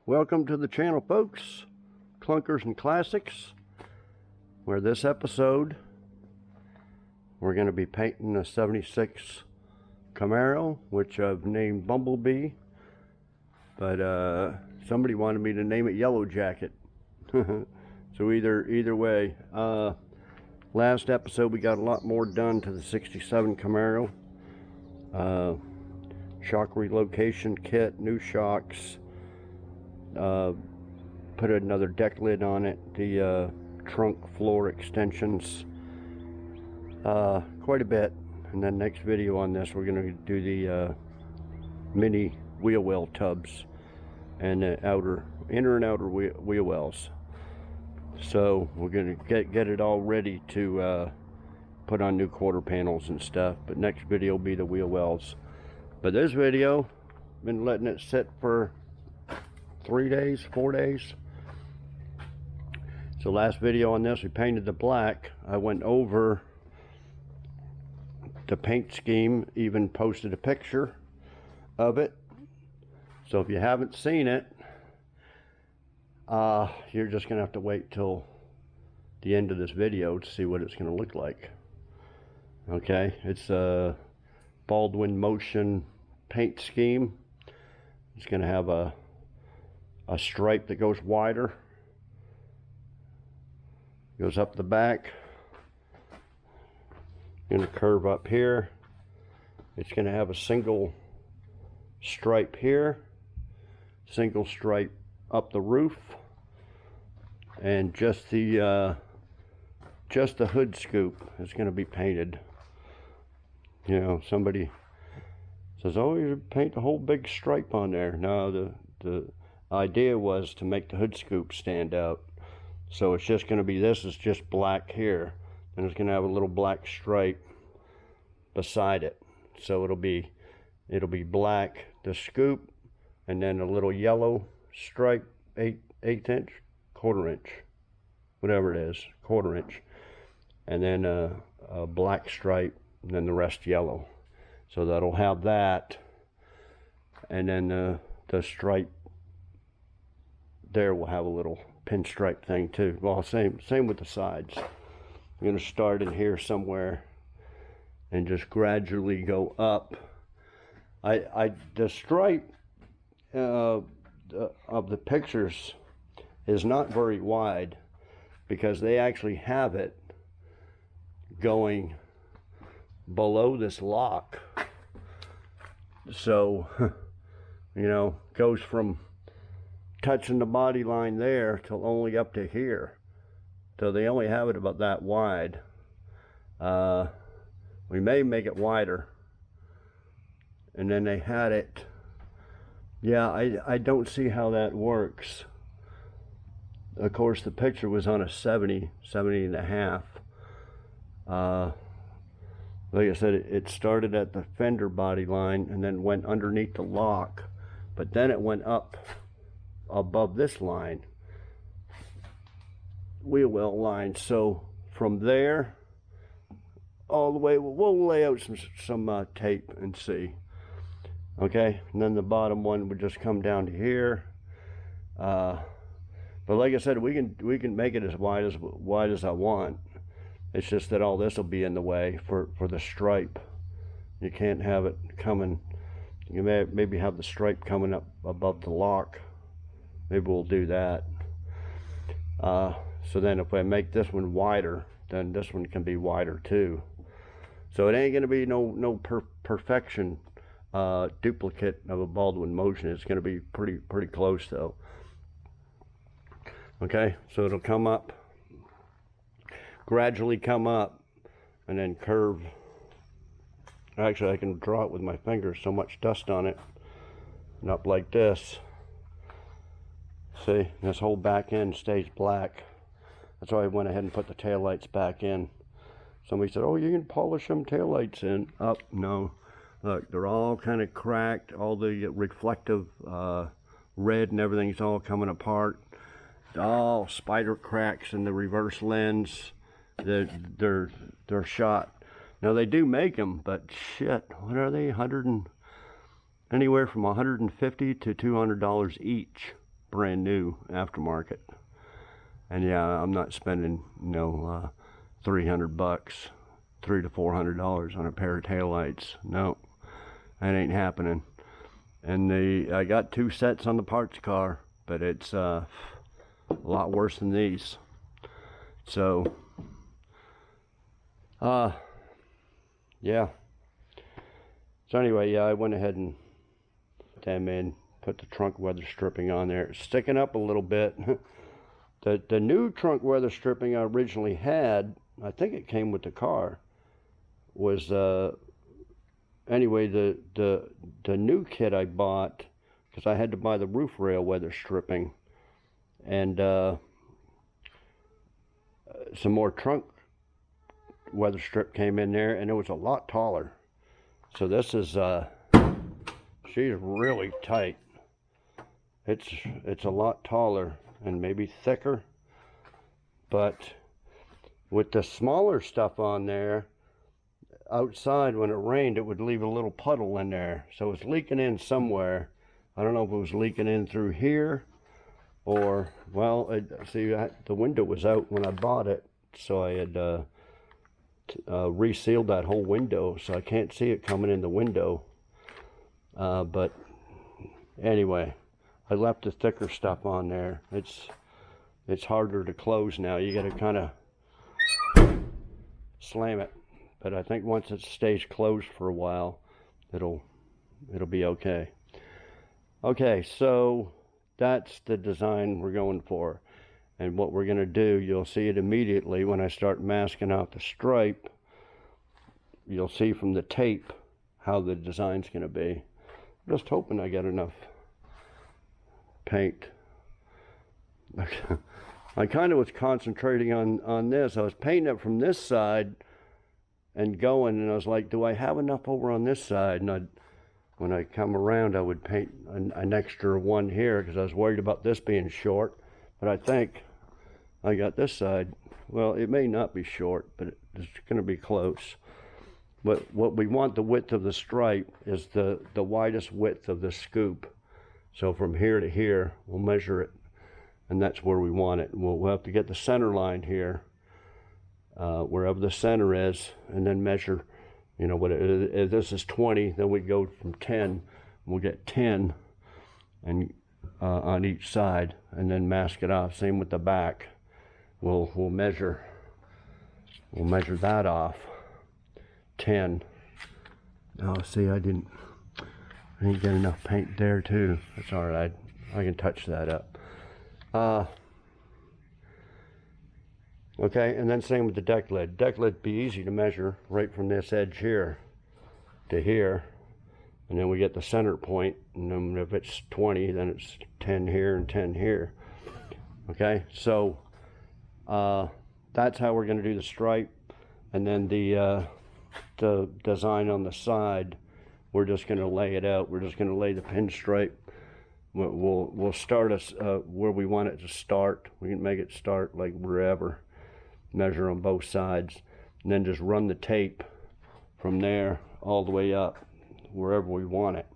Welcome to the channel, folks. Clunkers and Classics, where this episode we're going to be painting a 76 Camaro, which I've named BumbleBee, but somebody wanted me to name it Yellow Jacket. So either way, last episode we got a lot more done to the 67 Camaro. Shock relocation kit, new shocks, put another deck lid on it, the trunk floor extensions, quite a bit. And then next video on this, we're going to do the mini wheel well tubs and the inner and outer wheel wells. So we're going to get it all ready to put on new quarter panels and stuff, but next video will be the wheel wells. But this video, been letting it sit for 3 days, 4 days. So last video on this, we painted the black. I went over the paint scheme, even posted a picture of it. So if you haven't seen it, you're just gonna have to wait till the end of this video to see what it's gonna look like. Okay, it's a Baldwin Motion paint scheme. It's gonna have a stripe that goes wider, goes up the back, gonna curve up here. It's gonna have a single stripe here, single stripe up the roof, and just the hood scoop is gonna be painted. You know, somebody says, oh, you paint the whole big stripe on there. No, the idea was to make the hood scoop stand out. So it's just going to be, this is just black here, and it's going to have a little black stripe beside it. So it'll be black, the scoop, and then a little yellow stripe, eighth inch, quarter inch, whatever it is, quarter inch, and then a black stripe, and then the rest yellow. So that'll have that, and then the stripe there will have a little pinstripe thing too. Well, same with the sides. I'm going to start in here somewhere and just gradually go up. The stripe of the pictures is not very wide, because they actually have it going below this lock. So, you know, goes from touching the body line there till only up to here. So they only have it about that wide. We may make it wider. And then they had it, yeah, I don't see how that works. Of course, the picture was on a 70 and a half. Like I said, it started at the fender body line and then went underneath the lock, but then it went up above this line, wheel well line. So from there all the way, we'll lay out some tape and see. Okay, and then the bottom one would just come down to here. But like I said, we can make it as wide as I want. It's just that all this will be in the way for the stripe. You can't have it coming. You may maybe have the stripe coming up above the lock. Maybe we'll do that. So then if I make this one wider, then this one can be wider too. So it ain't gonna be no perfection duplicate of a Baldwin Motion. It's gonna be pretty close though. Okay, so it'll come up, gradually come up, and then curve. Actually, I can draw it with my fingers, so much dust on it. And up like this. See, this whole back end stays black. That's why I went ahead and put the taillights back in. Somebody said, oh, you can polish them taillights in. Oh, no. Look, they're all kind of cracked. All the reflective red and everything's all coming apart. All spider cracks in the reverse lens. They're shot. Now, they do make them, but shit, what are they? Anywhere from $150 to $200 each brand new aftermarket. And yeah, I'm not spending, you know, $300, $300 to $400 on a pair of taillights. No, that ain't happening. And I got 2 sets on the parts car, but it's a lot worse than these. So, yeah. So anyway, yeah, I went ahead and put them in, put the trunk weather stripping on there. It's sticking up a little bit. The new trunk weather stripping I originally had, I think it came with the car, was anyway, the new kit I bought, because I had to buy the roof rail weather stripping, and some more trunk weather strip came in there, and it was a lot taller. So this is she's really tight. It's a lot taller and maybe thicker, but with the smaller stuff on there, outside when it rained, it would leave a little puddle in there. So it's leaking in somewhere. I don't know if it was leaking in through here, or, well, see, the window was out when I bought it, so I had resealed that whole window, so I can't see it coming in the window. But anyway, I left the thicker stuff on there. It's harder to close now. You got to kind of slam it. But I think once it stays closed for a while, it'll be okay. Okay, so that's the design we're going for. And what we're going to do, you'll see it immediately when I start masking out the stripe. You'll see from the tape how the design's going to be. I'm just hoping I got enough paint. I kind of was concentrating on this. I was painting it from this side and going, and I was like, do I have enough over on this side? And when I come around, I would paint an extra one here because I was worried about this being short. But I think I got this side. Well, it may not be short, but it's going to be close. But what we want, the width of the stripe, is the widest width of the scoop. So from here to here, we'll measure it, and that's where we want it. We'll have to get the center line here, wherever the center is, and then measure, you know, if this is 20, then we go from 10. We'll get 10 and on each side, and then mask it off. Same with the back. We'll measure that off. 10. Oh, see, I didn't get enough paint there too. That's all right. I can touch that up. Okay, and then same with the deck lid. Deck lid be easy to measure right from this edge here to here, and then we get the center point, and then if it's 20, then it's 10 here and 10 here. Okay, so that's how we're going to do the stripe, and then the design on the side, we're just going to lay it out. We're just going to lay the pinstripe. We'll start us where we want it to start. We can make it start like wherever. Measure on both sides, and then just run the tape from there all the way up wherever we want it,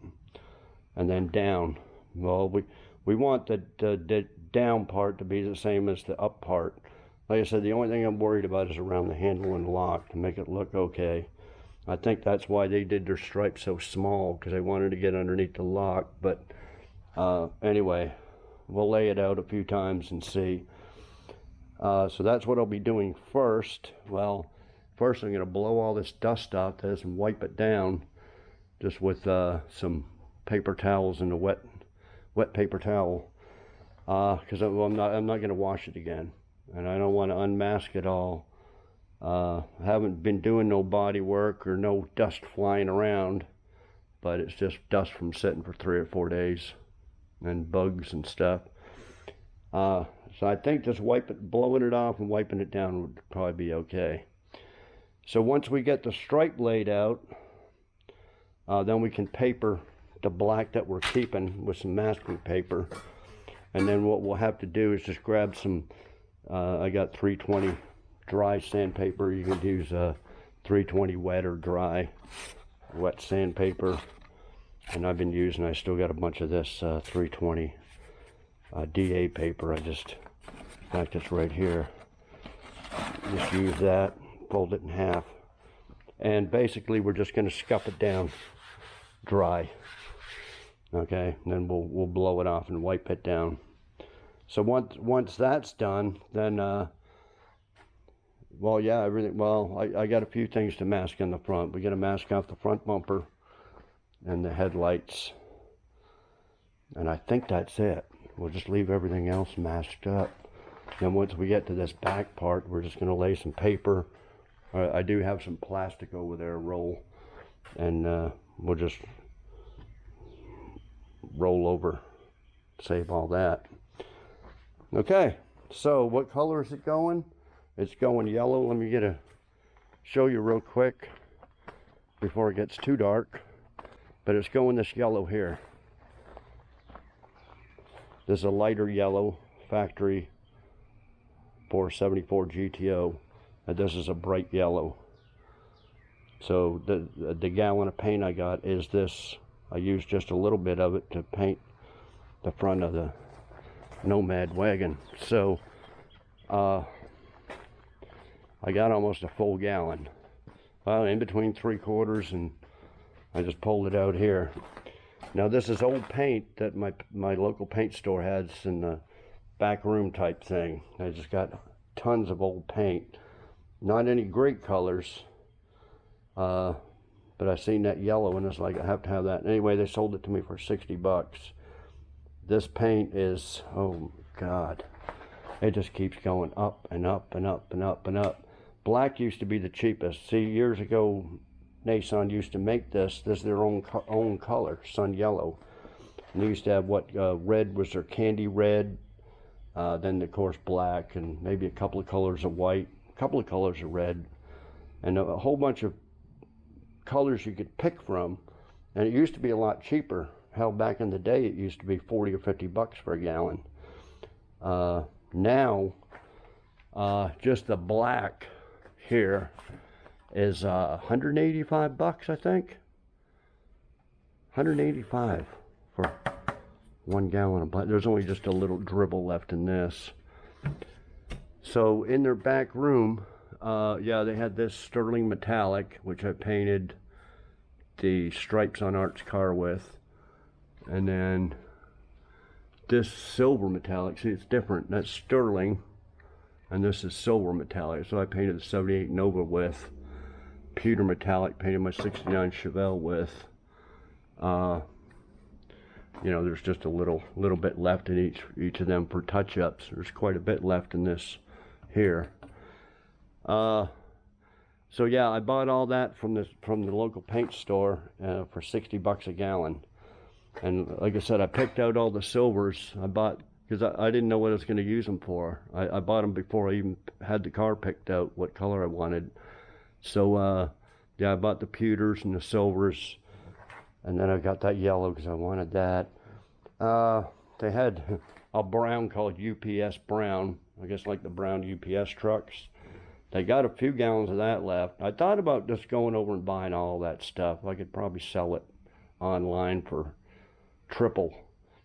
and then down. Well, we want the down part to be the same as the up part. Like I said, the only thing I'm worried about is around the handle and lock to make it look okay. I think that's why they did their stripes so small, because they wanted to get underneath the lock. But anyway, we'll lay it out a few times and see. So that's what I'll be doing first. Well, first I'm going to blow all this dust out this and wipe it down just with some paper towels and a wet paper towel, because I'm not going to wash it again, and I don't want to unmask it all. I haven't been doing no body work or no dust flying around, but it's just dust from sitting for 3 or 4 days and bugs and stuff. So I think just blowing it off and wiping it down would probably be okay. So once we get the stripe laid out, then we can paper the black that we're keeping with some masking paper. And then what we'll have to do is just grab some, I got 320 dry sandpaper. You can use 320 wet or dry wet sandpaper. And I've been using, I still got a bunch of this 320 DA paper. I just, in fact, it's right here. Just use that, fold it in half. And basically we're just going to scuff it down dry. Okay, and then we'll blow it off and wipe it down. So once that's done, then well, yeah, everything. Well, I got a few things to mask in the front. We got to mask off the front bumper and the headlights, and I think that's it. We'll just leave everything else masked up. Then once we get to this back part, we're just going to lay some paper. I do have some plastic over there, roll, and we'll just roll over, save all that. Okay, so what color is it going? It's going yellow. Let me show you real quick before it gets too dark. But it's going this yellow here. This is a lighter yellow, factory 474 GTO, and this is a bright yellow. So the gallon of paint I got is this. I used just a little bit of it to paint the front of the Nomad wagon. So I got almost a full gallon. Well, in between 3/4, and I just pulled it out here. Now this is old paint that my local paint store has in the back room type thing. I just got tons of old paint. Not any great colors, but I seen that yellow and it's like, I have to have that. Anyway, they sold it to me for 60 bucks. This paint is, oh God, it just keeps going up and up and up and up and up. Black used to be the cheapest. See, years ago, Nissan used to make this. This is their own color, sun yellow. And they used to have what red was their candy red. Then of course black, and maybe a couple of colors of white, a couple of colors of red, and a whole bunch of colors you could pick from. And it used to be a lot cheaper. Hell, back in the day, it used to be 40 or 50 bucks for a gallon. Now, just the black here is 185 bucks, I think. 185 for 1 gallon of black. There's only just a little dribble left in this. So in their back room, yeah, they had this sterling metallic, which I painted the stripes on Art's car with. And then this silver metallic, see, it's different. That's sterling, and this is silver metallic. So I painted the 78 Nova with. Pewter metallic, painted my 69 Chevelle with. You know, there's just a little bit left in each of them for touch-ups. There's quite a bit left in this here. So yeah, I bought all that from the local paint store for 60 bucks a gallon. And like I said, I picked out all the silvers I bought because I didn't know what I was going to use them for. I bought them before I even had the car picked out what color I wanted. So yeah, I bought the pewters and the silvers, and then I got that yellow because I wanted that. They had a brown called UPS brown, I guess like the brown UPS trucks. They got a few gallons of that left. I thought about just going over and buying all that stuff. I could probably sell it online for triple,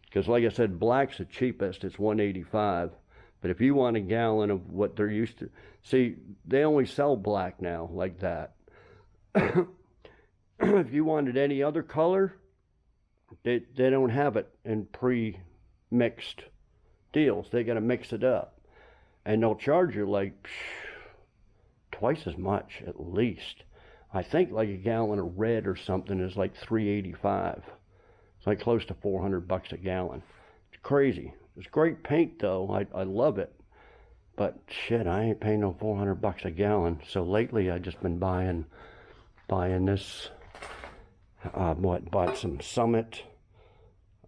because like I said, black's the cheapest. It's $1.85. But if you want a gallon of what they're used to, see, they only sell black now like that. If you wanted any other color, they don't have it in pre-mixed deals. They got to mix it up, and they'll charge you like twice as much at least. I think like a gallon of red or something is like $3.85. It's like close to 400 bucks a gallon. It's crazy. It's great paint though. I love it. But shit, I ain't paying no 400 bucks a gallon. So lately I just been buying this. Bought some Summit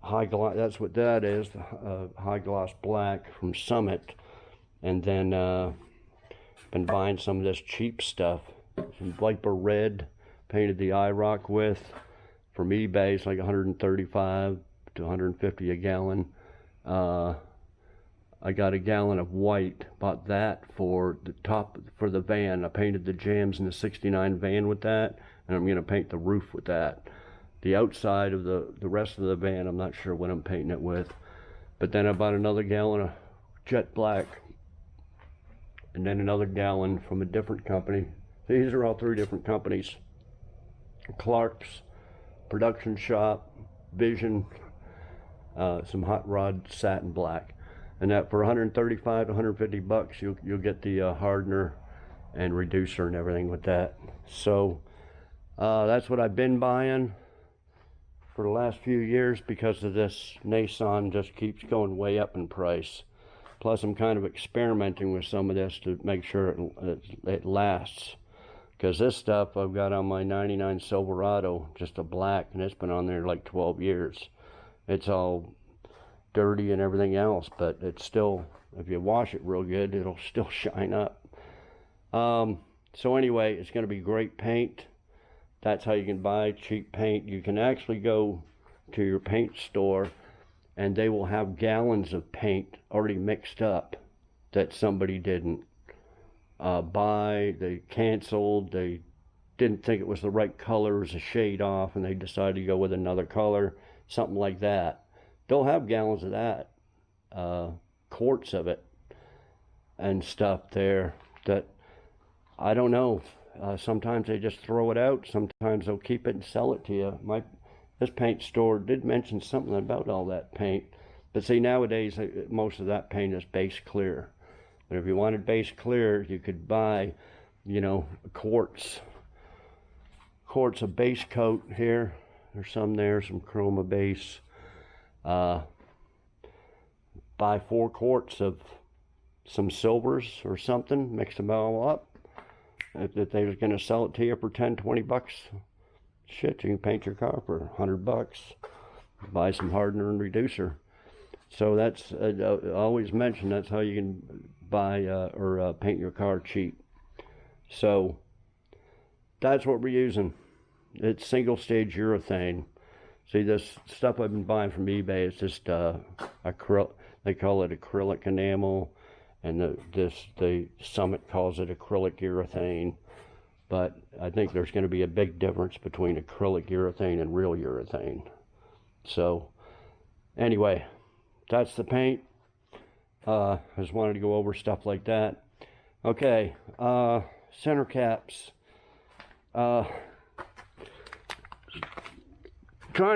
high gloss. That's what that is. High gloss black from Summit. And then been buying some of this cheap stuff. Some Viper red. Painted the IROC with. From eBay, it's like 135 to 150 a gallon. I got a gallon of white, bought that for the top, for the van. I painted the jams in the 69 van with that, and I'm gonna paint the roof with that. The outside of the rest of the van, I'm not sure what I'm painting it with. But then I bought another gallon of jet black, and then another gallon from a different company. These are all 3 different companies: Clark's, Production Shop, Vision, some hot rod satin black. And that for 135 to 150 bucks, you'll get the hardener and reducer and everything with that. So that's what I've been buying for the last few years, because of this Nissan just keeps going way up in price. Plus I'm kind of experimenting with some of this to make sure it lasts, because this stuff I've got on my 99 Silverado, just a black, and it's been on there like 12 years. It's all dirty and everything else, but it's still, if you wash it real good, it'll still shine up. So anyway, it's going to be great paint. That's how you can buy cheap paint. You can actually go to your paint store and they will have gallons of paint already mixed up that somebody didn't buy. They canceled. They didn't think it was the right color, it was a shade off, and they decided to go with another color, something like that. They'll have gallons of that, quarts of it and stuff there that I don't know. Sometimes they just throw it out. Sometimes they'll keep it and sell it to you. This paint store did mention something about all that paint. But see, nowadays, most of that paint is base clear. But if you wanted base clear, you could buy, you know, quarts of base coat here. There's some there, some chroma base. Buy 4 quarts of some silvers or something, mix them all up. If they was going to sell it to you for 10, 20 bucks, shit, you can paint your car for 100 bucks. Buy some hardener and reducer. So that's, I always mention, that's how you can buy or paint your car cheap. So that's what we're using. It's single stage urethane. See, this stuff I've been buying from eBay, it's just acrylic. They call it acrylic enamel. And the Summit calls it acrylic urethane. But I think there's going to be a big difference between acrylic urethane and real urethane. So, anyway, that's the paint. I just wanted to go over stuff like that. Okay, center caps. Trying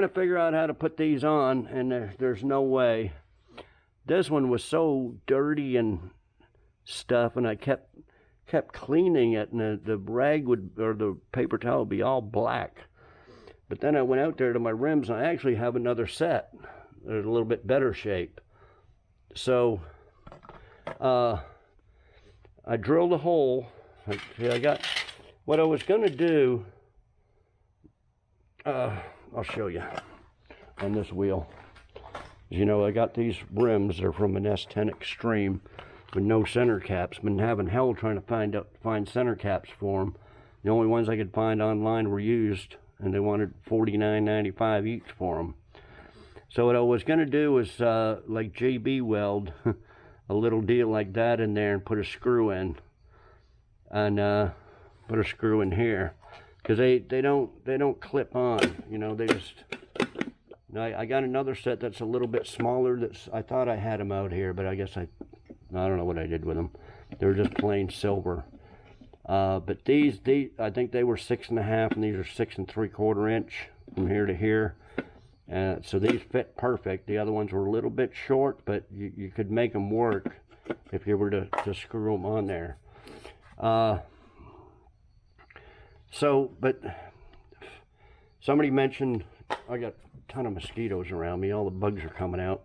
to figure out how to put these on, and there's no way. This one was so dirty and stuff, and I kept cleaning it, and the rag would, or the paper towel would be all black. But then I went out there to my rims, and I actually have another set. They're a little bit better shape. So I drilled a hole. See, I got what I was going to do. I'll show you on this wheel. You know, I got these rims. They're from an S10 Extreme with no center caps. Been having hell trying to find center caps for them. The only ones I could find online were used, and they wanted $49.95 each for them. So what I was going to do was like JB weld a little deal like that in there and put a screw in, and put a screw in here, because they don't clip on. You know, they just. I got another set that's a little bit smaller. I thought I had them out here, but I guess I don't know what I did with them. They were just plain silver. But these I think they were 6.5, and these are 6 3/4 inch from here to here. So these fit perfect. The other ones were a little bit short, but you could make them work if you were to screw them on there. But somebody mentioned, I got ton of mosquitoes around me. All the bugs are coming out.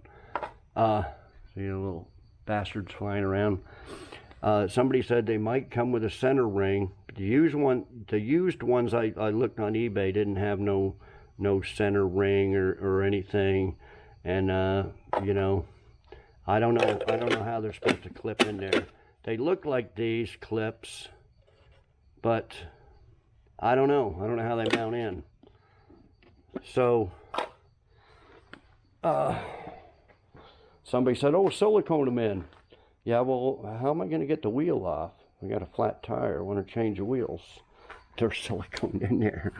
See the little bastards flying around. Somebody said they might come with a center ring. The used ones I looked on eBay didn't have no center ring or anything. And you know, I don't know how they're supposed to clip in there. They look like these clips, but I don't know how they mount in. So somebody said, oh, silicone them in. Yeah, well, how am I going to get the wheel off? I got a flat tire. I want to change the wheels. They're siliconed in there.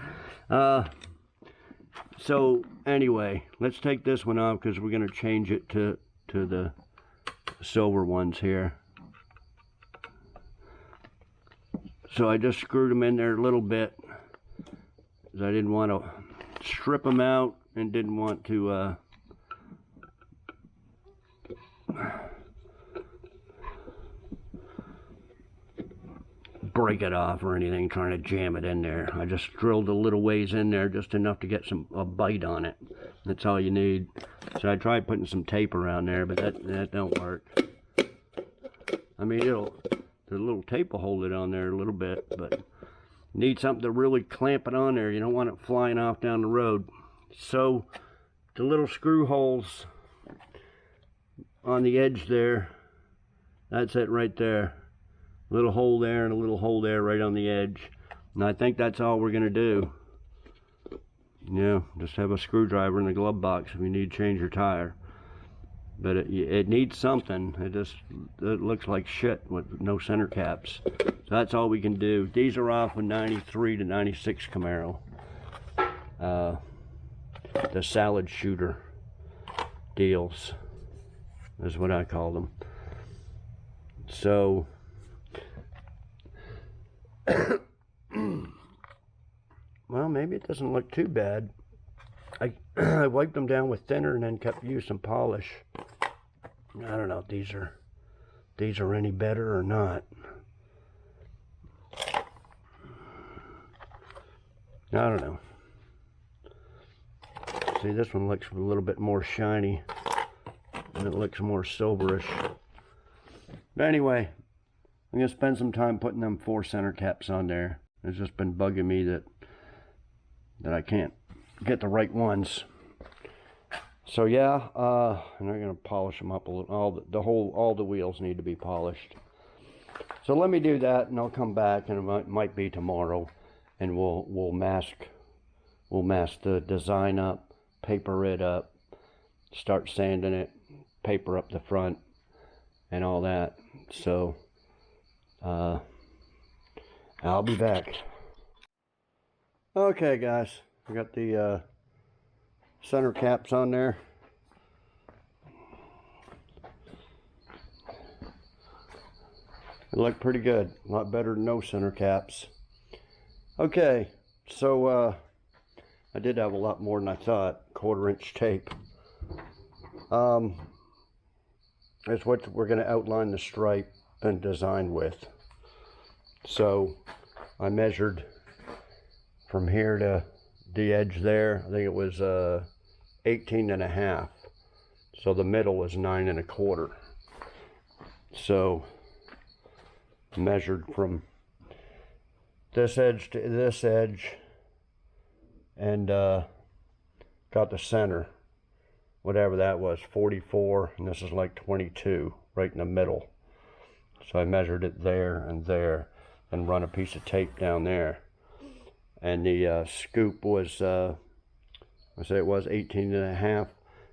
So anyway, let's take this one off, because we're going to change it to to the silver ones here. So I just screwed them in there a little bit, because I didn't want to strip them out and didn't want to break it off or anything, trying to jam it in there. I just drilled a little ways in there, just enough to get a bite on it. That's all you need. So I tried putting some tape around there, but that don't work. I mean, the little tape will hold it on there a little bit, but you need something to really clamp it on there. You don't want it flying off down the road. So the little screw holes on the edge there, that's it right there. A little hole there and a little hole there right on the edge. And I think that's all we're gonna do. Yeah, just have a screwdriver in the glove box if you need to change your tire. But it needs something. It looks like shit with no center caps. So that's all we can do. These are off of 93 to 96 Camaro. The salad shooter deals is what I call them. So well, maybe it doesn't look too bad. I wiped them down with thinner and then kept using some polish. I don't know if these are any better or not. I don't know. See, this one looks a little bit more shiny and it looks more silverish. But anyway, I'm gonna spend some time putting them 4 center caps on there. It's just been bugging me that I can't get the right ones. So yeah, and I'm gonna polish them up a little. All the wheels need to be polished. So let me do that, and I'll come back, and it might be tomorrow, and we'll mask the design up, paper it up, start sanding it, paper up the front, and all that. So I'll be back. Okay, guys, I got the center caps on there. They look pretty good, a lot better than no center caps. Okay, so I did have a lot more than I thought. 1/4-inch tape. That's what we're going to outline the stripe and design with. So I measured from here to the edge there. I think it was 18.5. So the middle was 9 1/4. So measured from this edge to this edge and got the center, whatever that was, 44, and this is like 22, right in the middle. So I measured it there and run a piece of tape down there. And the scoop was, I say it was 18.5,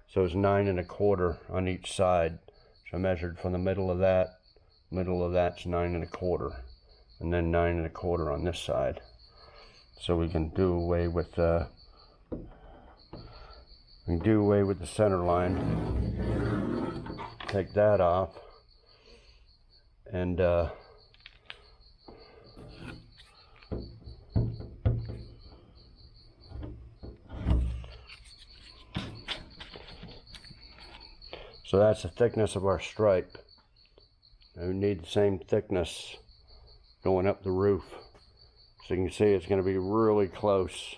so it was 9 1/4 on each side. So I measured from the middle of that's 9 1/4, and then 9 1/4 on this side. So we can do away with the center line. Take that off, and so that's the thickness of our stripe. And we need the same thickness going up the roof. So you can see it's going to be really close.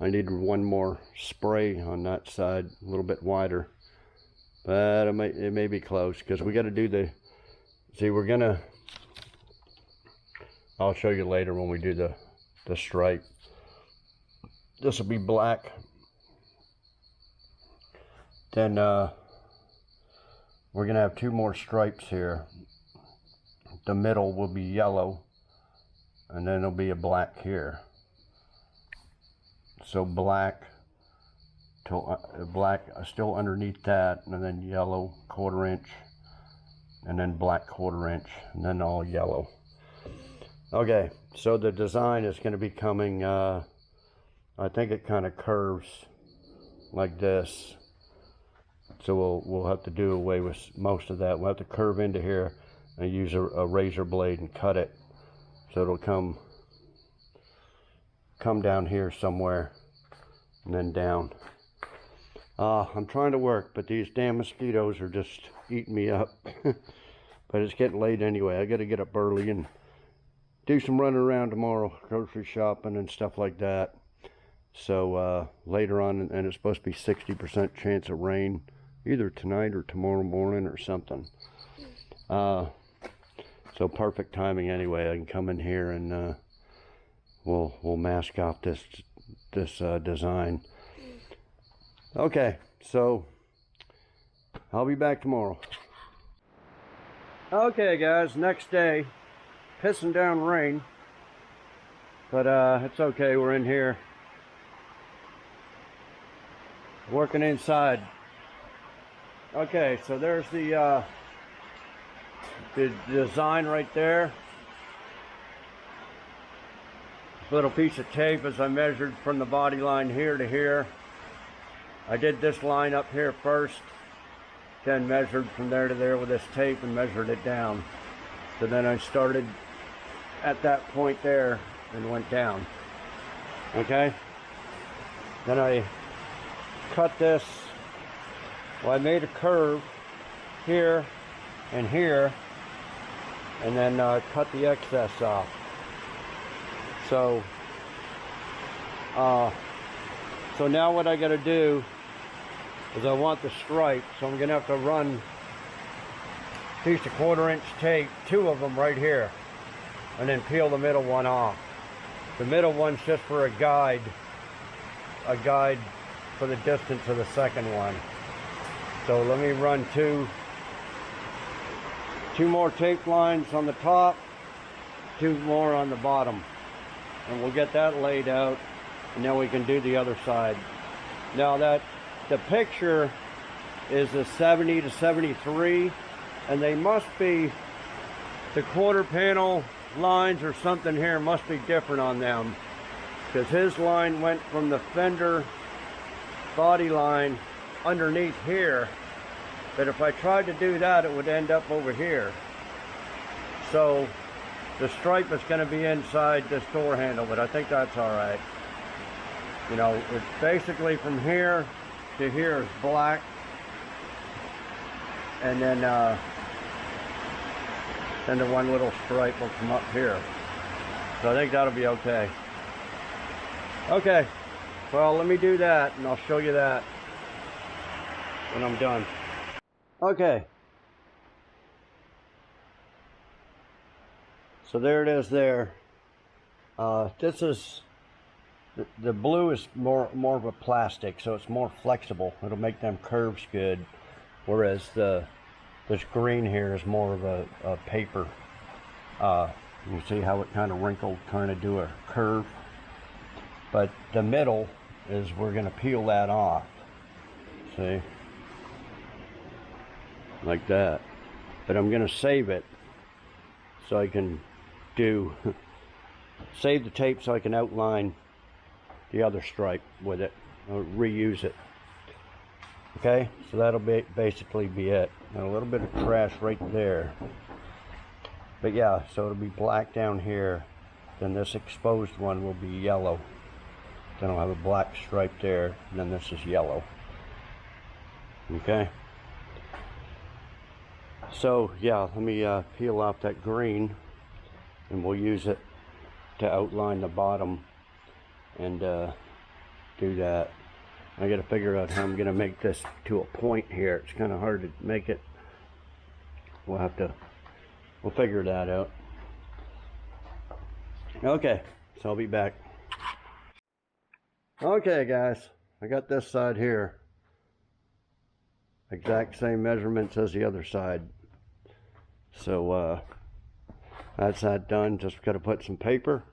I need one more spray on that side, a little bit wider. But it may be close, because we got to do the, see, we're going to, I'll show you later when we do the stripe. This will be black. Then we're going to have 2 more stripes here. The middle will be yellow, and then there'll be a black here. So black still underneath that, and then yellow 1/4 inch, and then black 1/4 inch, and then all yellow. Okay, so the design is going to be coming, I think it kind of curves like this, So we'll have to do away with most of that. We'll have to curve into here and use a razor blade and cut it, so it'll come down here somewhere and then down. I'm trying to work, but these damn mosquitoes are just eating me up. But it's getting late anyway. I got to get up early and do some running around tomorrow, grocery shopping and stuff like that. So later on, and it's supposed to be 60% chance of rain, either tonight or tomorrow morning or something. So perfect timing anyway. I can come in here and we'll mask off this design. Okay, so I'll be back tomorrow. Okay guys, next day, pissing down rain, but it's okay. We're in here working inside. Okay, so there's the design right there. This little piece of tape, as I measured from the body line here to here. I did this line up here first, then measured from there to there with this tape and measured it down. So then I started at that point there and went down. Okay? Then I cut this. Well, I made a curve here and here, and then cut the excess off. So so now what I got to do is I want the stripe, so I'm gonna have to run a piece of 1/4 inch tape, 2 of them right here, and then peel the middle one off. The middle one's just for a guide for the distance of the second one. So let me run two more tape lines on the top, 2 more on the bottom, and we'll get that laid out, and then we can do the other side. Now that the picture is a 70 to 73, and they must be, the 1/4 panel lines or something here must be different on them, because his line went from the fender body line underneath here, but if I tried to do that, it would end up over here. So the stripe is going to be inside this door handle, but I think that's all right. You know, it's basically from here to here is black, and then the one little stripe will come up here. So I think that'll be okay. Okay, well, let me do that, and I'll show you that when I'm done. Okay. So there it is there. This is, the blue is more of a plastic, so it's more flexible. It'll make them curves good. Whereas this green here is more of a paper. You see how it kind of wrinkled, kind of do a curve. But the middle is, we're going to peel that off. See? Like that. But I'm going to save it so I can save the tape so I can outline the other stripe with it, or reuse it. Okay, so that'll basically be it. And a little bit of trash right there. But yeah, so it'll be black down here. Then this exposed one will be yellow. Then I'll have a black stripe there, and then this is yellow. Okay. So yeah, let me peel off that green, and we'll use it to outline the bottom and do that. I gotta figure out how I'm gonna make this to a point here. It's kind of hard to make it. We'll figure that out. Okay, so I'll be back. Okay guys, I got this side here. Exact same measurements as the other side. So that's that done. Just got to put some paper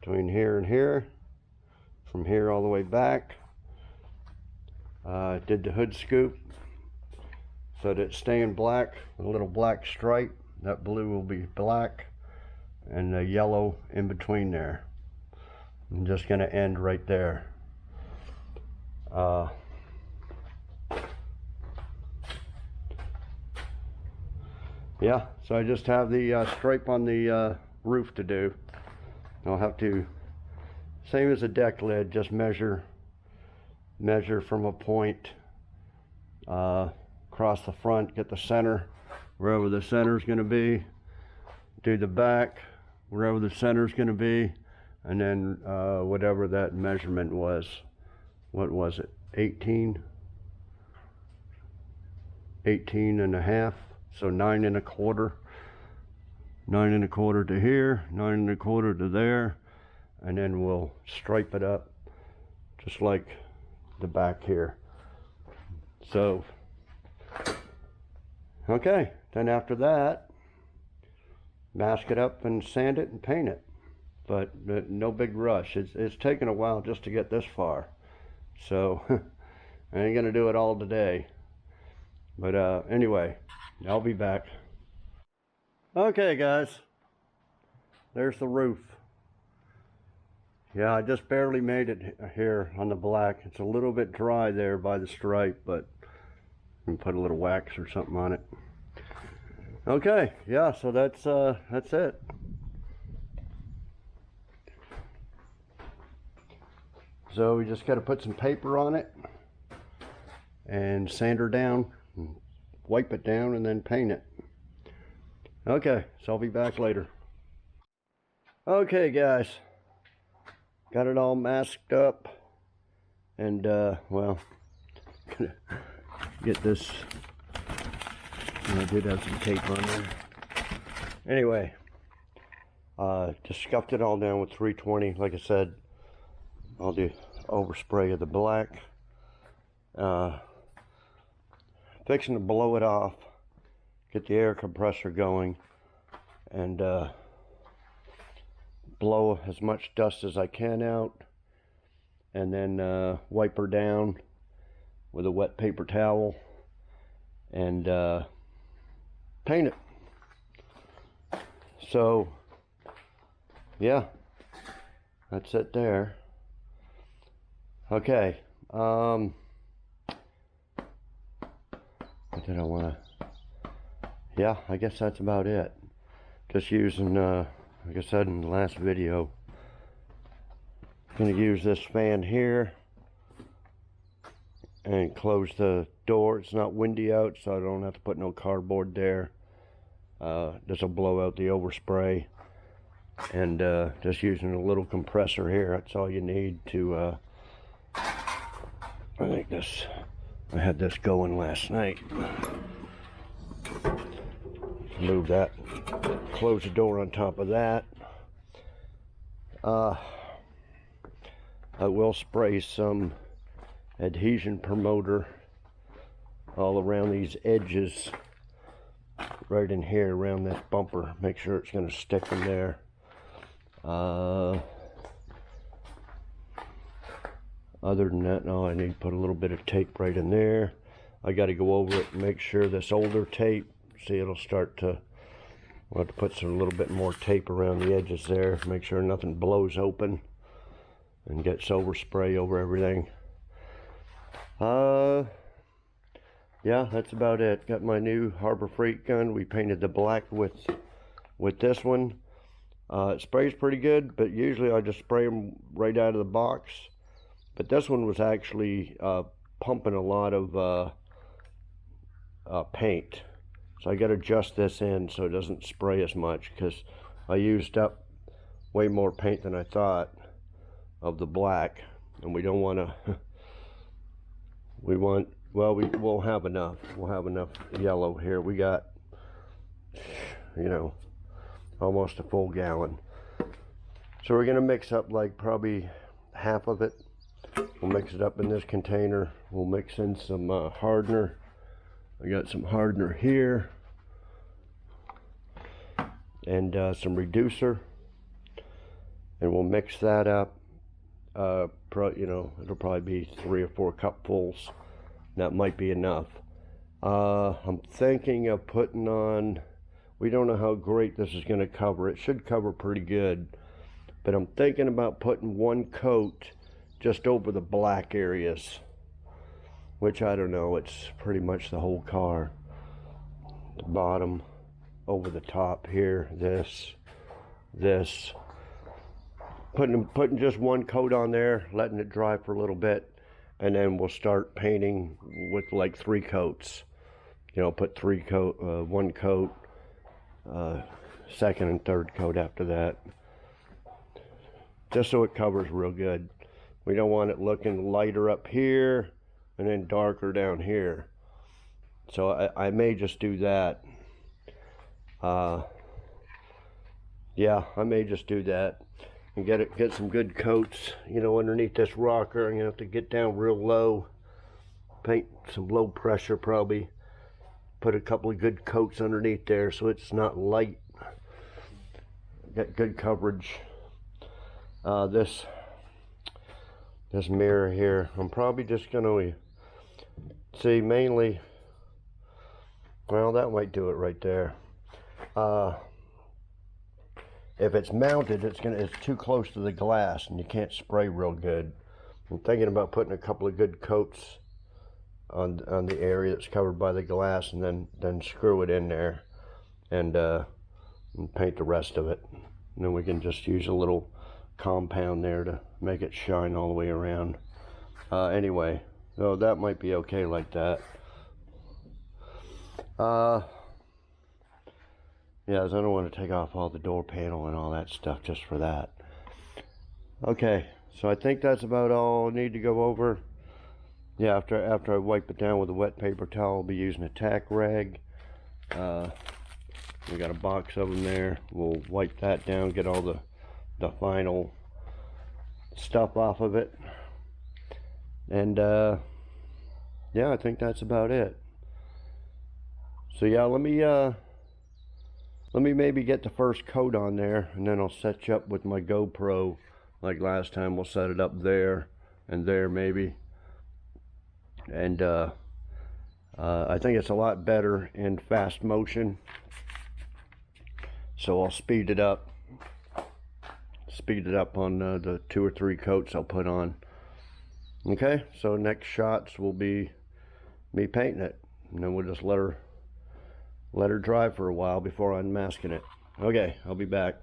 between here and here, from here all the way back. Did the hood scoop so that it's staying black with a little black stripe. That blue will be black, and the yellow in between there. I'm just going to end right there. yeah, so I just have the stripe on the roof to do. I'll have to, same as a deck lid, just measure from a point across the front, get the center wherever the center is going to be, do the back wherever the center is going to be, and then whatever that measurement was. What was it? 18 and a half, so 9 1/4. 9 1/4 to here, 9 1/4 to there, and then we'll stripe it up just like the back here. So okay, then after that, mask it up and sand it and paint it, but no big rush. It's taken a while just to get this far, so I ain't gonna do it all today. But anyway, I'll be back. Okay guys, there's the roof. Yeah, I just barely made it here on the black. It's a little bit dry there by the stripe, but I can put a little wax or something on it. Okay, yeah, so that's it. So we just got to put some paper on it and sand her down, and wipe it down, and then paint it. Okay, so I'll be back later. Okay guys, got it all masked up, and well, gonna get this. I did have some tape on there. Anyway, just scuffed it all down with 320. Like I said, I'll do overspray of the black. Fixing to blow it off, get the air compressor going, and blow as much dust as I can out, and then wipe her down with a wet paper towel and paint it. So yeah, that's it there. Okay, what did I want to, yeah, I guess that's about it. Just using, like I said in the last video, I'm going to use this fan here and close the door. It's not windy out, so I don't have to put no cardboard there. This will blow out the overspray. And just using a little compressor here, that's all you need to, I think this, I had this going last night. Move that, close the door on top of that. I will spray some adhesion promoter all around these edges, right in here around this bumper. Make sure it's going to stick in there. Other than that, no, I need to put a little bit of tape right in there. I got to go over it and make sure this older tape, see, it'll start to, I'll have to put some, a little bit more tape around the edges there, make sure nothing blows open and gets overspray over everything. Yeah, that's about it. Got my new Harbor Freight gun. We painted the black with this one. It sprays pretty good, but usually I just spray them right out of the box. But this one was actually pumping a lot of paint. So I got to adjust this in so it doesn't spray as much, because I used up way more paint than I thought of the black, and we don't want to. We want, well, we'll have enough. We'll have enough yellow here. We got, you know, almost a full gallon. So we're gonna mix up like probably half of it. We'll mix it up in this container. We'll mix in some hardener. I got some hardener here and some reducer, and we'll mix that up. You know, it'll probably be 3 or 4 cupfuls. That might be enough. I'm thinking of putting on, we don't know how great this is going to cover. It should cover pretty good, but I'm thinking about putting 1 coat just over the black areas, which I don't know, it's pretty much the whole car. The bottom, over the top here, this, putting just one coat on there, letting it dry for a little bit, and then we'll start painting with like 3 coats. You know, put 1 coat, second and third coat after that, just so it covers real good. We don't want it looking lighter up here and then darker down here. So I may just do that. Yeah, I may just do that and get some good coats, you know, underneath this rocker. I'm gonna have to get down real low, paint some low pressure probably, put a couple of good coats underneath there so it's not light. Get good coverage. This mirror here, I'm probably just gonna see mainly, well, that might do it right there. If it's mounted, it's too close to the glass and you can't spray real good. I'm thinking about putting a couple of good coats on the area that's covered by the glass, and then screw it in there and paint the rest of it. And then we can just use a little compound there to make it shine all the way around. Anyway, so that might be okay like that. Yeah, I don't want to take off all the door panel and all that stuff just for that. Okay, so I think that's about all I need to go over. Yeah, after I wipe it down with a wet paper towel, I'll be using a tack rag. We got a box of them there. We'll wipe that down, get all the final stuff off of it. And yeah, I think that's about it. So yeah, let me maybe get the first coat on there, and then I'll set you up with my GoPro like last time. We'll set it up there and there maybe. And I think it's a lot better in fast motion, so I'll speed it up on the 2 or 3 coats I'll put on. Okay, so next shots will be me painting it, and then we'll just let her dry for a while before unmasking it. Okay, I'll be back.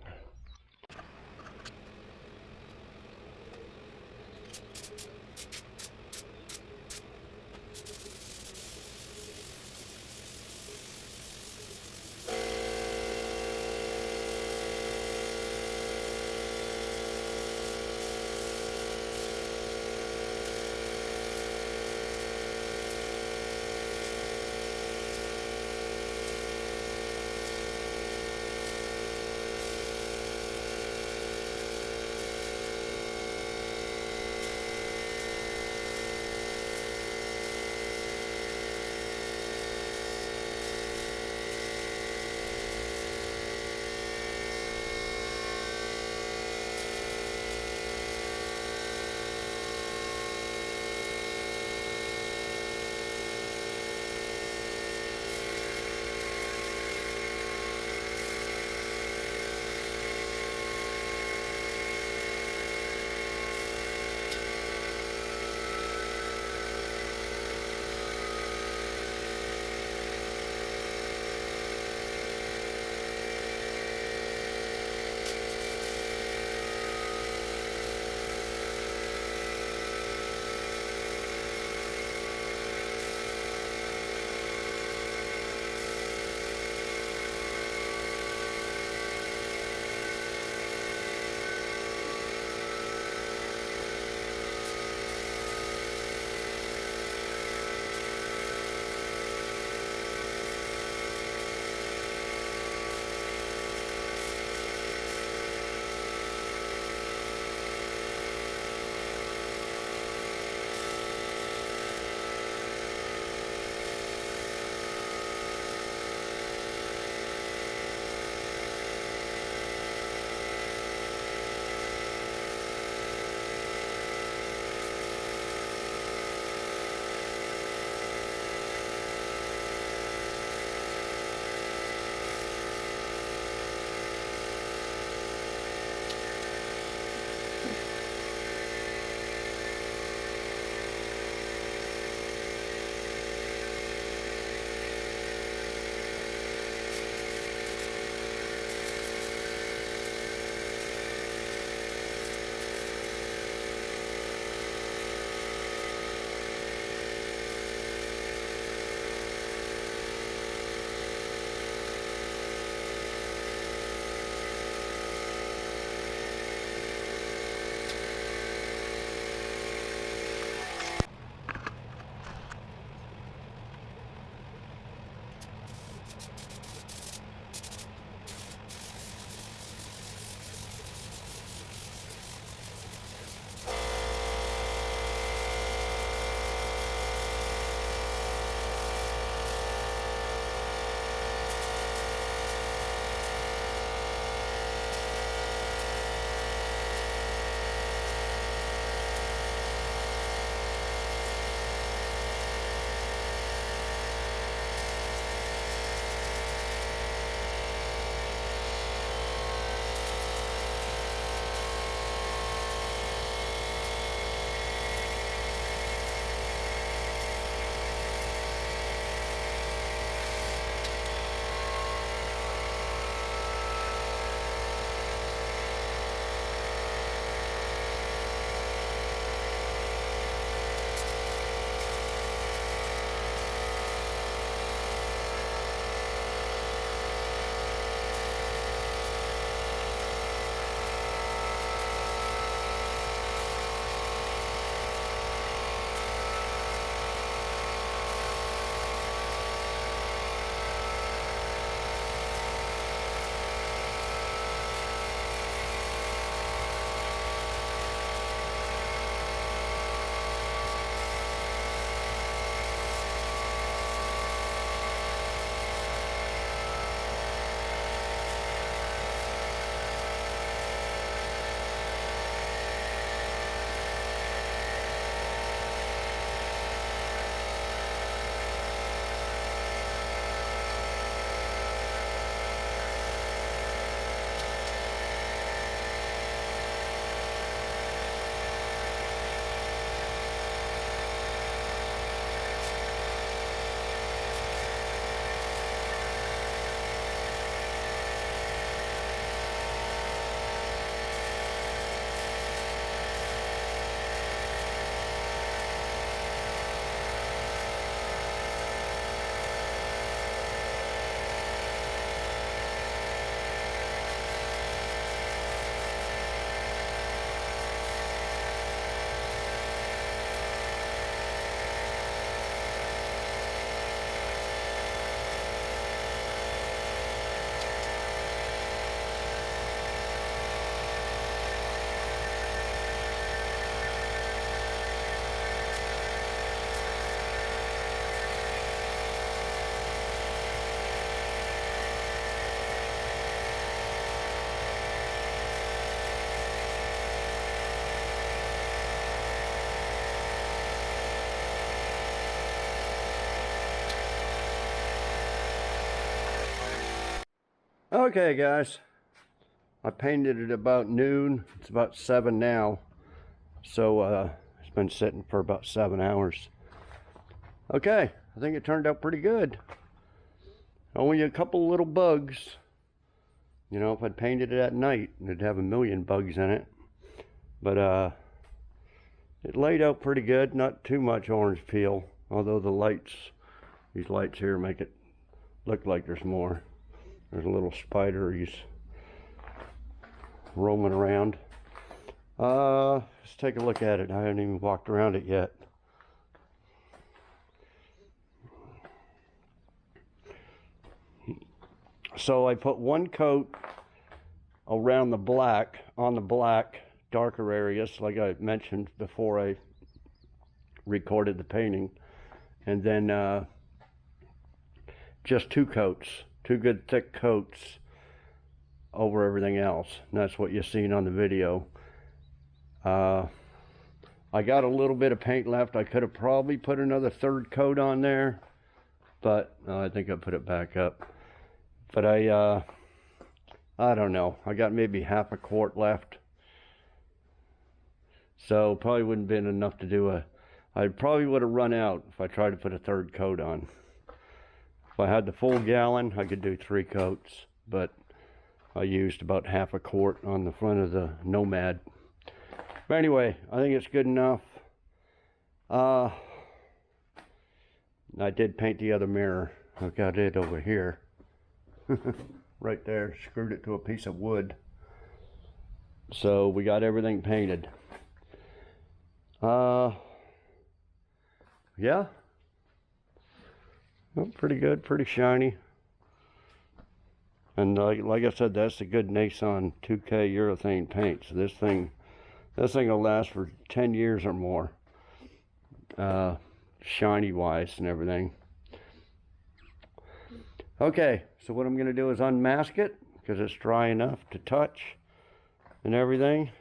Okay guys, I painted it about noon. It's about 7 now, so it's been sitting for about 7 hours. Okay, I think it turned out pretty good. Only a couple little bugs. You know, if I'd painted it at night, it'd have a million bugs in it. But it laid out pretty good, not too much orange peel, although the lights, these lights here make it look like there's more. There's a little spider, he's roaming around. Let's take a look at it. I haven't even walked around it yet. So I put one coat around the black, on the black, darker areas, like I mentioned before I recorded the painting. And then just 2 coats, 2 good thick coats over everything else. And that's what you've seen on the video. I got a little bit of paint left. I could have probably put another 3rd coat on there, but I think I put it back up. But I don't know. I got maybe half a quart left. So probably wouldn't have been enough to do I probably would have run out if I tried to put a 3rd coat on. If I had the full gallon, I could do 3 coats, but I used about half a quart on the front of the Nomad. But anyway, I think it's good enough. I did paint the other mirror. I've got it over here. Right there, screwed it to a piece of wood. So we got everything painted. Yeah. Well, pretty good, pretty shiny. And like I said, that's a good Nason 2K urethane paint. So this thing will last for 10 years or more. Shiny wise and everything. Okay, so what I'm going to do is unmask it because it's dry enough to touch and everything.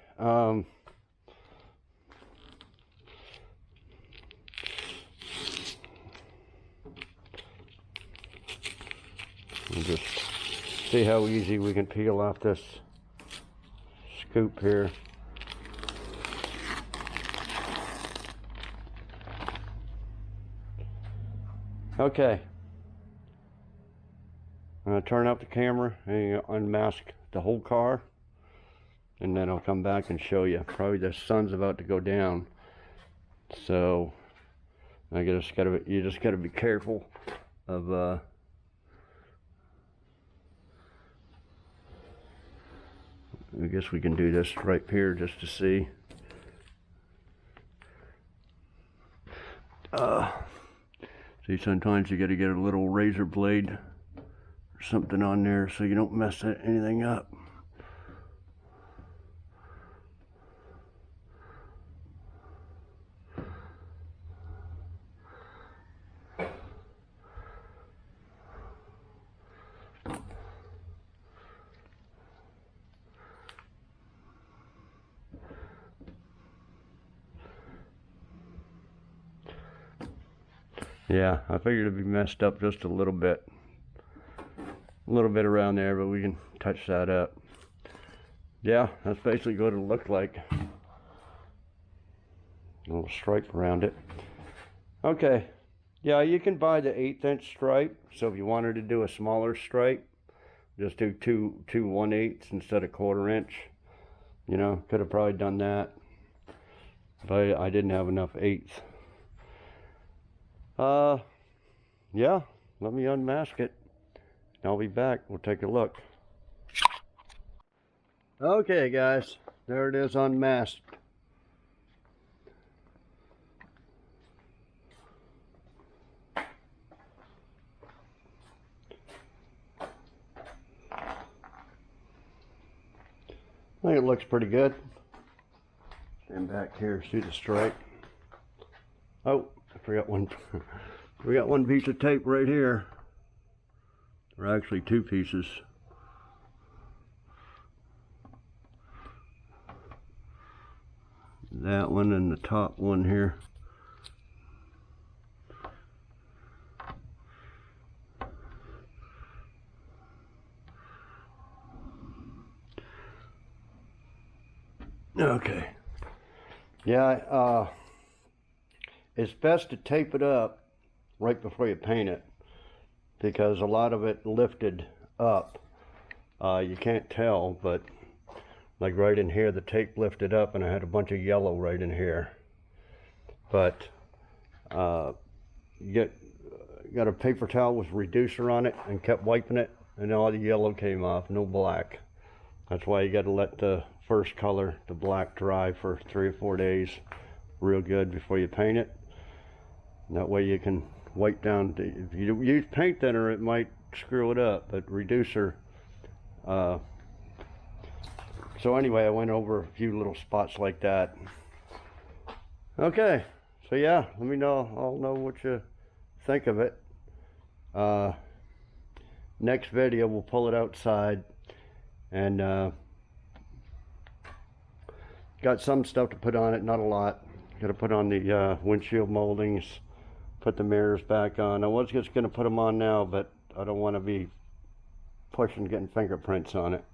And just see how easy we can peel off this scoop here. Okay. I'm going to turn up the camera and unmask the whole car, and then I'll come back and show you. Probably the sun's about to go down, so you just gotta be careful of I guess we can do this right here just to see. See, sometimes you got to get a little razor blade something on there so you don't mess anything up. Yeah, I figured it'd be messed up just a little bit. A little bit around there, but we can touch that up. Yeah, that's basically what it'll look like. A little stripe around it. Okay, yeah, you can buy the 1/8 inch stripe. So if you wanted to do a smaller stripe, just do two 1/8 instead of 1/4 inch. You know, could have probably done that, but I didn't have enough 1/8. Yeah, let me unmask it. I'll be back. We'll take a look. Okay, guys, there it is unmasked. I think it looks pretty good. Stand back here, see the stripe. Oh, I forgot one. We got one piece of tape right here. Or actually 2 pieces. That one and the top one here. Okay. Yeah, it's best to tape it up right before you paint it, because a lot of it lifted up. You can't tell, but like right in here, the tape lifted up and I had a bunch of yellow right in here. But you got a paper towel with reducer on it and kept wiping it, and all the yellow came off, no black. That's why you got to let the first color, the black, dry for 3 or 4 days real good before you paint it. And that way you can wipe down. If you use paint thinner, it might screw it up, but reducer. So anyway, I went over a few little spots like that. Okay, so yeah, let me know. I'll know what you think of it. Next video, we'll pull it outside, and got some stuff to put on it, not a lot. Got to put on the windshield moldings, put the mirrors back on. I was just going to put them on now, but I don't want to be pushing, getting fingerprints on it.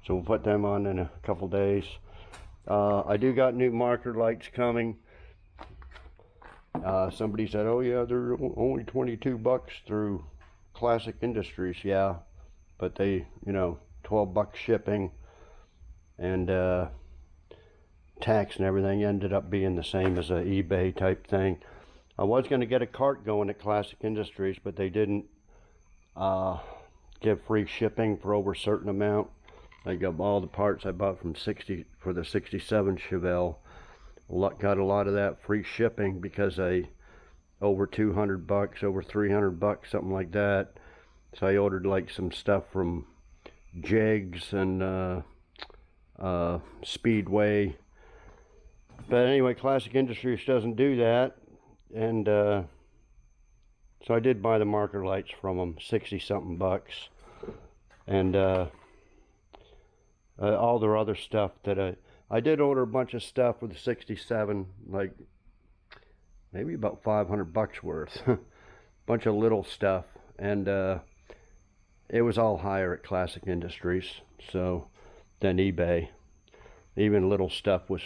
So we'll put them on in a couple days. I do got new marker lights coming. Somebody said, oh yeah, they're only 22 bucks through Classic Industries. Yeah, but they, you know, 12 bucks shipping and tax and everything ended up being the same as a eBay type thing. I was going to get a cart going at Classic Industries, but they didn't give free shipping for over a certain amount. I got all the parts I bought from for the 67 Chevelle. Got a lot of that free shipping because over 200 bucks, over 300 bucks, something like that. So I ordered like some stuff from Jegs and Speedway. But anyway, Classic Industries doesn't do that. And so I did buy the marker lights from them, 60 something bucks. And all their other stuff that I did order a bunch of stuff with the 67, like maybe about 500 bucks worth. Bunch of little stuff, and it was all higher at Classic Industries so than eBay. Even little stuff was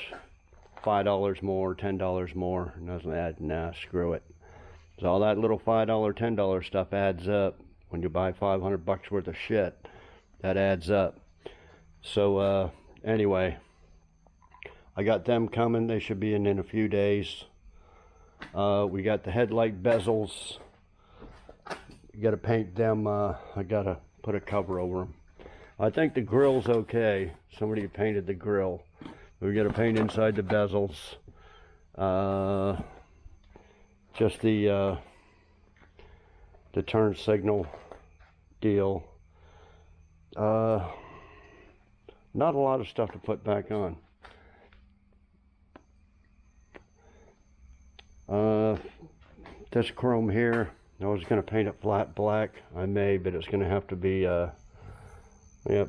$5 more, $10 more, and I was like, nah, screw it. So all that little $5, $10 stuff adds up. When you buy 500 bucks worth of shit, that adds up. So anyway, I got them coming. They should be in a few days. We got the headlight bezels. You got to paint them. I got to put a cover over them. I think the grill's okay. Somebody painted the grill. We got to paint inside the bezels. Just the turn signal deal. Not a lot of stuff to put back on. This chrome here, I was going to paint it flat black. I may, but it's going to have to be, yeah,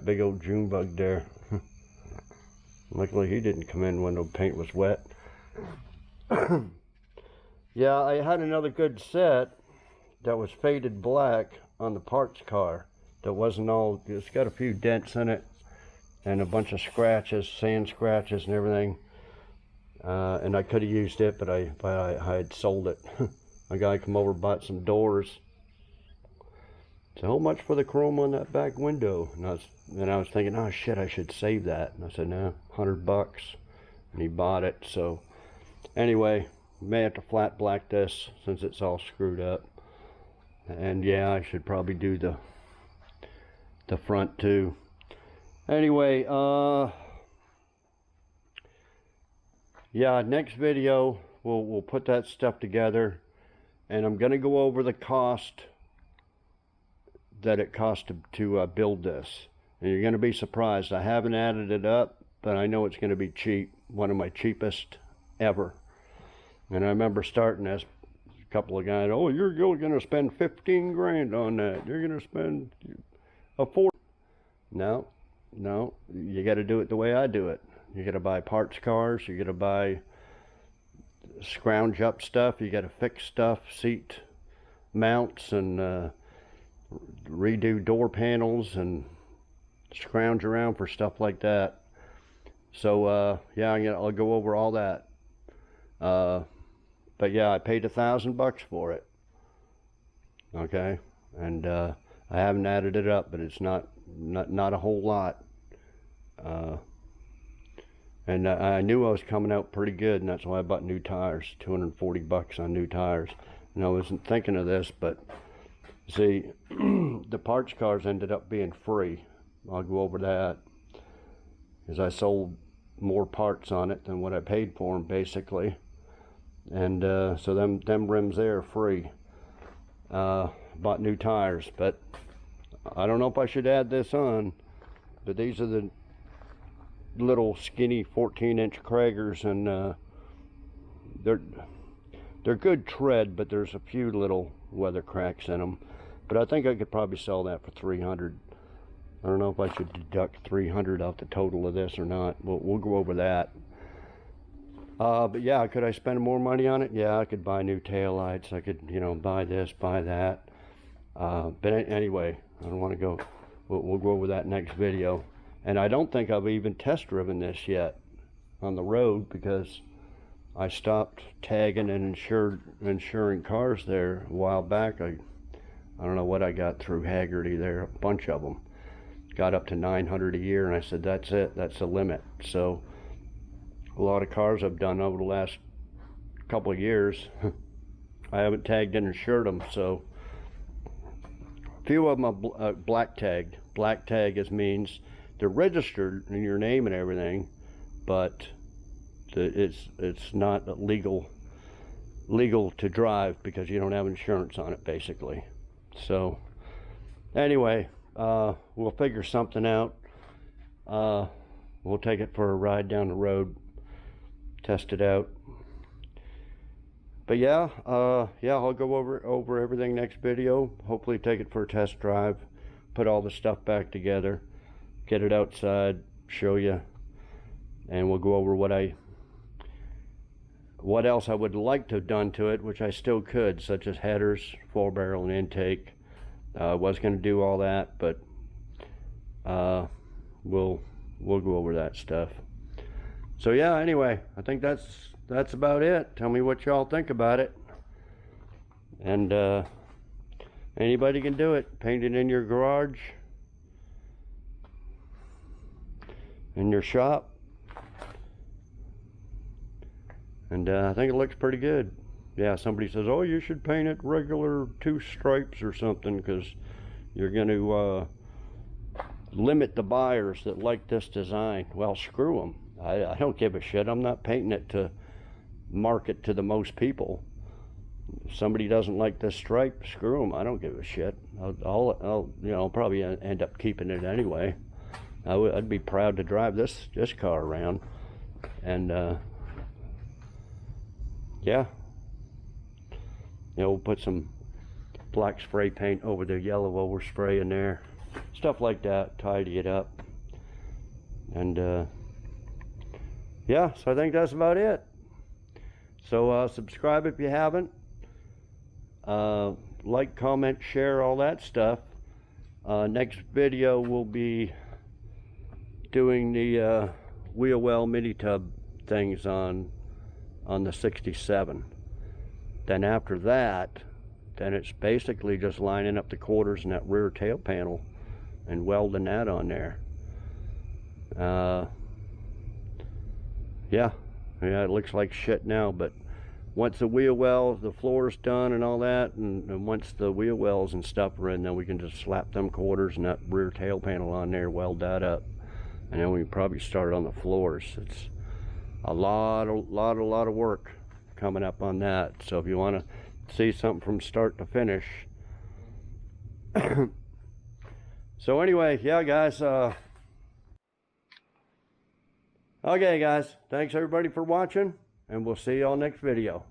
big old June bug there. Luckily he didn't come in when the paint was wet. Yeah, I had another good set that was faded black on the parts car. That wasn't all, it's got a few dents in it and a bunch of scratches, sand scratches and everything. And I could have used it, but I had sold it. A guy come over, bought some doors. So how much for the chrome on that back window? And I was thinking, oh shit, I should save that. And I said, no, 100 bucks. And he bought it. So anyway, may have to flat black this since it's all screwed up. And yeah, I should probably do the front too. Anyway, yeah, next video we'll put that stuff together, and I'm gonna go over the cost that it cost to build this, and you're gonna be surprised. I haven't added it up, but I know it's gonna be cheap, one of my cheapest ever. And I remember starting as a couple of guys, oh, you're gonna spend 15 grand on that, you're gonna spend a $40. No, you got to do it the way I do it. You got to buy parts cars, you got to buy scrounge up stuff, you got to fix stuff, seat mounts, and redo door panels and scrounge around for stuff like that. So yeah, I'll go over all that. But yeah, I paid $1,000 for it. Okay, and I haven't added it up, but it's not a whole lot. And I knew I was coming out pretty good, and that's why I bought new tires. $240 on new tires. And I wasn't thinking of this, but see, the parts cars ended up being free. I'll go over that, because I sold more parts on it than what I paid for them, basically. And so them rims there are free. Bought new tires, but I don't know if I should add this on, but these are the little skinny 14-inch Kragers, and they're good tread, but there's a few little weather cracks in them. But I think I could probably sell that for $300. I don't know if I should deduct $300 off the total of this or not. We'll go over that. But yeah, could I spend more money on it? Yeah, I could buy new taillights. I could, you know, buy this, buy that. But anyway, I don't want to go. We'll go over that next video. And I don't think I've even test driven this yet on the road, because I stopped tagging and insuring cars there a while back. I don't know what I got through Haggerty there, a bunch of them. Got up to $900 a year, and I said, that's it, that's the limit. So a lot of cars I've done over the last couple of years, I haven't tagged and insured them. So a few of them are black tagged. Black tag means they're registered in your name and everything, but it's not legal to drive because you don't have insurance on it, basically. So anyway, we'll figure something out. We'll take it for a ride down the road, test it out. But yeah, I'll go over everything next video. Hopefully take it for a test drive, put all the stuff back together, get it outside, show you, and we'll go over what else I would like to have done to it, which I still could, such as headers, 4-barrel, and intake. Was going to do all that, but we'll go over that stuff. So yeah, anyway, I think that's about it. Tell me what y'all think about it. And anybody can do it. Paint it in your garage, in your shop, and I think it looks pretty good. Yeah, somebody says, oh, you should paint it regular 2 stripes or something, because you're going to limit the buyers that like this design. Well, screw them. I don't give a shit. I'm not painting it to market to the most people. If somebody doesn't like this stripe, screw them. I don't give a shit. I'll probably end up keeping it anyway. I'd be proud to drive this car around. And yeah, we'll put some black spray paint over the yellow overspray in there, stuff like that, tidy it up. And yeah, so I think that's about it. So subscribe if you haven't. Like, comment, share, all that stuff. Next video we'll be doing the wheel well mini tub things on the 67. Then after that, then it's basically just lining up the quarters in that rear tail panel and welding that on there. Yeah, it looks like shit now, but once the wheel wells, the floor's done and all that, and once the wheel wells and stuff are in, then we can just slap them quarters and that rear tail panel on there, weld that up, and then we can probably start on the floors. It's a lot of work coming up on that. So if you want to see something from start to finish. So anyway, yeah, guys. Okay, guys. Thanks everybody for watching, and we'll see y'all next video.